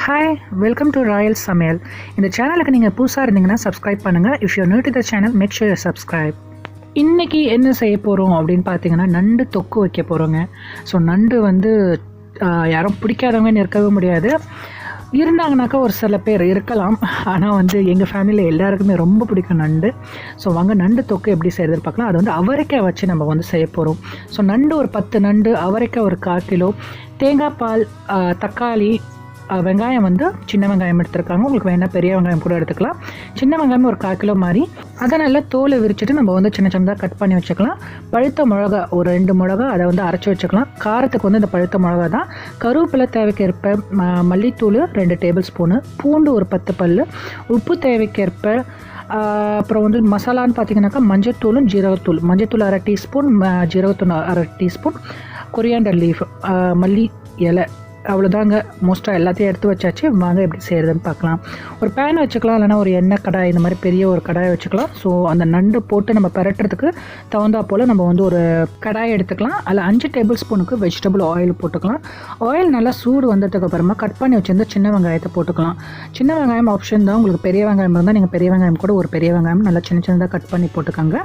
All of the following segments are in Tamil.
Hi, welcome to Royal Samayal. இந்த சேனலுக்கு நீங்கள் புதுசாக இருந்தீங்கன்னா சப்ஸ்கிரைப் பண்ணுங்கள். If you new to the channel make sure you subscribe. இன்றைக்கி என்ன செய்ய போகிறோம் அப்படின்னு பார்த்தீங்கன்னா நண்டு தொக்கு வைக்க போகிறோங்க. ஸோ நண்டு வந்து யாரும் பிடிக்காதவங்கன்னு இருக்கவே முடியாது. இருந்தாங்கனாக்கா ஒரு சில பேர் இருக்கலாம். ஆனால் வந்து எங்கள் ஃபேமிலியில் எல்லாருக்குமே ரொம்ப பிடிக்கும் நண்டு. ஸோ வாங்க நண்டு தொக்கு எப்படி செய்கிறது பார்க்கலாம். அது வந்து அவரைக்காய் வச்சு நம்ம வந்து செய்ய போகிறோம். ஸோ நண்டு ஒரு 10 நண்டு, அவரைக்காய் ஒரு 1/4 கிலோ, தேங்காய் பால், தக்காளி, வெங்காயம் வந்து சின்ன வெங்காயம் எடுத்துருக்காங்க. உங்களுக்கு வேணால் பெரிய வெங்காயம் கூட எடுத்துக்கலாம். சின்ன வெங்காயம் ஒரு 1/4 கிலோ மாதிரி அதை நல்லா தோலை விரிச்சிட்டு நம்ம வந்து சின்ன சின்னதாக கட் பண்ணி வச்சுக்கலாம். பழுத்த மிளகா ஒரு 2 மிளகா அதை வந்து அரைச்சி வச்சுக்கலாம். காரத்துக்கு வந்து இந்த பழுத்த மிளகா தான். கருவேப்பிலை தேவைக்கேற்ப, மல்லித்தூள் 2 டேபிள் ஸ்பூனு, பூண்டு ஒரு 10 பல், உப்பு தேவைக்கேற்ப, அப்புறம் வந்து மசாலான்னு பார்த்தீங்கன்னாக்கா மஞ்சத்தூளும் ஜீரகத்தூள், மஞ்சத்தூள் 1/2 டீஸ்பூன், ஜீரகத்தூள் 1/2 டீஸ்பூன், கொரியாண்டர் லீஃப், மல்லி இலை, அவ்வளோதாங்க. மோஸ்ட்டாக எல்லாத்தையும் எடுத்து வச்சாச்சு. வாங்க எப்படி செய்கிறதுன்னு பார்க்கலாம். ஒரு பேன் வச்சுக்கலாம், இல்லைனா ஒரு எண்ணெய் கடாய், இந்த மாதிரி பெரிய ஒரு கடாயை வச்சுக்கலாம். ஸோ அந்த நண்டு போட்டு நம்ம பரட்டுறதுக்கு தகுந்தா போல் நம்ம வந்து ஒரு கடாயை எடுத்துக்கலாம். அதில் 5 டேபிள் ஸ்பூனுக்கு வெஜிடபிள் ஆயில் போட்டுக்கலாம். ஆயில் நல்லா சூடு வந்ததுக்கு அப்புறமா கட் பண்ணி வச்சுருந்த சின்ன வெங்காயத்தை போட்டுக்கலாம். சின்ன வெங்காயம் ஆப்ஷன் தான். உங்களுக்கு பெரிய வெங்காயம் இருந்தால் நீங்கள் பெரிய வெங்காயம் கூட ஒரு பெரிய வெங்காயம் நல்லா சின்ன சின்னதாக கட் பண்ணி போட்டுக்கோங்க.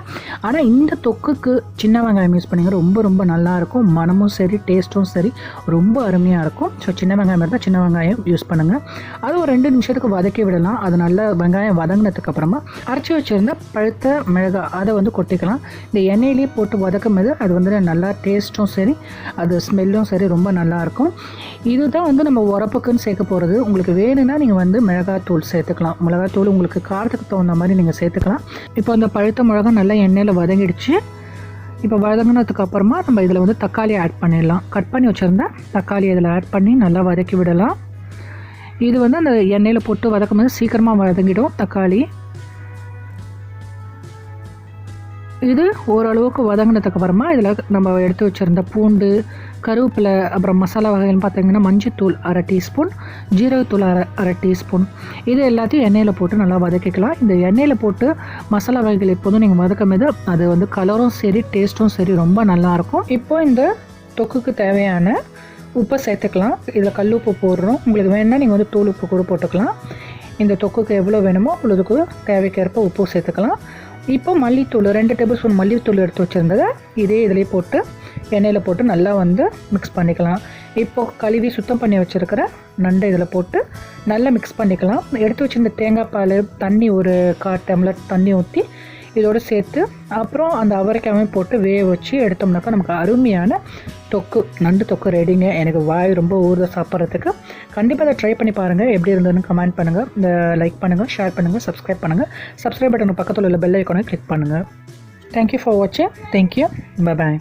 ஆனால் இந்த தொக்குக்கு சின்ன வெங்காயம் யூஸ் பண்ணிங்க ரொம்ப ரொம்ப நல்லாயிருக்கும். மனமும் சரி, டேஸ்ட்டும் சரி, ரொம்ப அருமையாக இருக்கும். ஸோ சின்ன வெங்காயம் இருந்தால் சின்ன வெங்காயம் யூஸ் பண்ணுங்கள். அது ஒரு 2 நிமிஷத்துக்கு வதக்கி விடலாம். அது நல்லா வெங்காயம் வதங்கினதுக்கு அப்புறமா அரைச்சி வச்சுருந்த பழுத்த மிளகாய் அதை வந்து கொட்டிக்கலாம். இந்த எண்ணெயிலே போட்டு வதக்கும் போது அது வந்து நல்லா டேஸ்ட்டும் சரி, அது ஸ்மெல்லும் சரி ரொம்ப நல்லாயிருக்கும். இதுதான் வந்து நம்ம உரப்புக்குன்னு சேர்க்க போகிறது. உங்களுக்கு வேணும்னா நீங்கள் வந்து மிளகாத்தூள் சேர்த்துக்கலாம். மிளகாத்தூள் உங்களுக்கு காரத்துக்கு தகுந்த மாதிரி நீங்கள் சேர்த்துக்கலாம். இப்போ அந்த பழுத்த மிளகாய் நல்லா எண்ணெயில் வதங்கிடுச்சு. இப்போ வதங்கினதுக்கு அப்புறமா நம்ம இதில் வந்து தக்காளி ஆட் பண்ணிடலாம். கட் பண்ணி வச்சுருந்தா தக்காளி இதில் ஆட் பண்ணி நல்லா வதக்கி விடலாம். இது வந்து அந்த எண்ணெயில் போட்டு வதக்கும் போது சீக்கிரமாக வதங்கிடும் தக்காளி. இது ஓரளவுக்கு வதங்கினதுக்கு அப்புறமா இதில் நம்ம எடுத்து வச்சுருந்த பூண்டு, கருவேப்பிலை, அப்புறம் மசாலா வகைகள்னு பார்த்தீங்கன்னா மஞ்சத்தூள் 1/2 டீஸ்பூன், ஜீரகத்தூள் 1/2 டீஸ்பூன், இது எல்லாத்தையும் எண்ணெயில் போட்டு நல்லா வதக்கிக்கலாம். இந்த எண்ணெயில் போட்டு மசாலா வகைகள் எப்போதும் நீங்கள் வதக்கும் போது அது வந்து கலரும் சரி, டேஸ்ட்டும் சரி ரொம்ப நல்லாயிருக்கும். இப்போ இந்த தொக்குக்கு தேவையான உப்பை சேர்த்துக்கலாம். இதில் கல் உப்பு போடுறோம். உங்களுக்கு வேணும்னா நீங்கள் வந்து தூள் உப்பு கூட போட்டுக்கலாம். இந்த தொக்குக்கு எவ்வளோ வேணுமோ அவ்வளோதுக்கு தேவைக்கேற்ப உப்பு சேர்த்துக்கலாம். இப்போ மல்லித்தூள் 2 டேபிள் ஸ்பூன் மல்லித்தூள் எடுத்து வச்சுருந்ததை இதே இதிலே போட்டு எண்ணெயில் போட்டு நல்லா வந்து மிக்ஸ் பண்ணிக்கலாம். இப்போது கழுவி சுத்தம் பண்ணி வச்சுருக்கிற நண்டை இதில் போட்டு நல்லா மிக்ஸ் பண்ணிக்கலாம். எடுத்து வச்சுருந்த தேங்காய் பால், தண்ணி ஒரு 1/4 டம்ளர் தண்ணி ஊற்றி இதோடு சேர்த்து அப்புறம் அந்த அவரைக்காயும் போட்டு வேக வச்சு எடுத்தோம்னாக்கா நமக்கு அருமையான தொக்கு, நண்டு தொக்கு ரெடிங்க. எனக்கு வாய் ரொம்ப ஊறுத சாப்பிட்றதுக்கு. கண்டிப்பாக அதை ட்ரை பண்ணி பாருங்கள். எப்படி இருந்ததுன்னு கமெண்ட் பண்ணுங்கள், இந்த லைக் பண்ணுங்கள், ஷேர் பண்ணுங்கள், சப்ஸ்கிரைப் பண்ணுங்கள். சப்ஸ்கிரைப் பட்டனுக்கு பக்கத்தில் உள்ள பெல் ஐக்கானை கிளிக் பண்ணுங்கள். தேங்க்யூ ஃபார் வாட்சிங். தேங்க்யூ. Bye bye.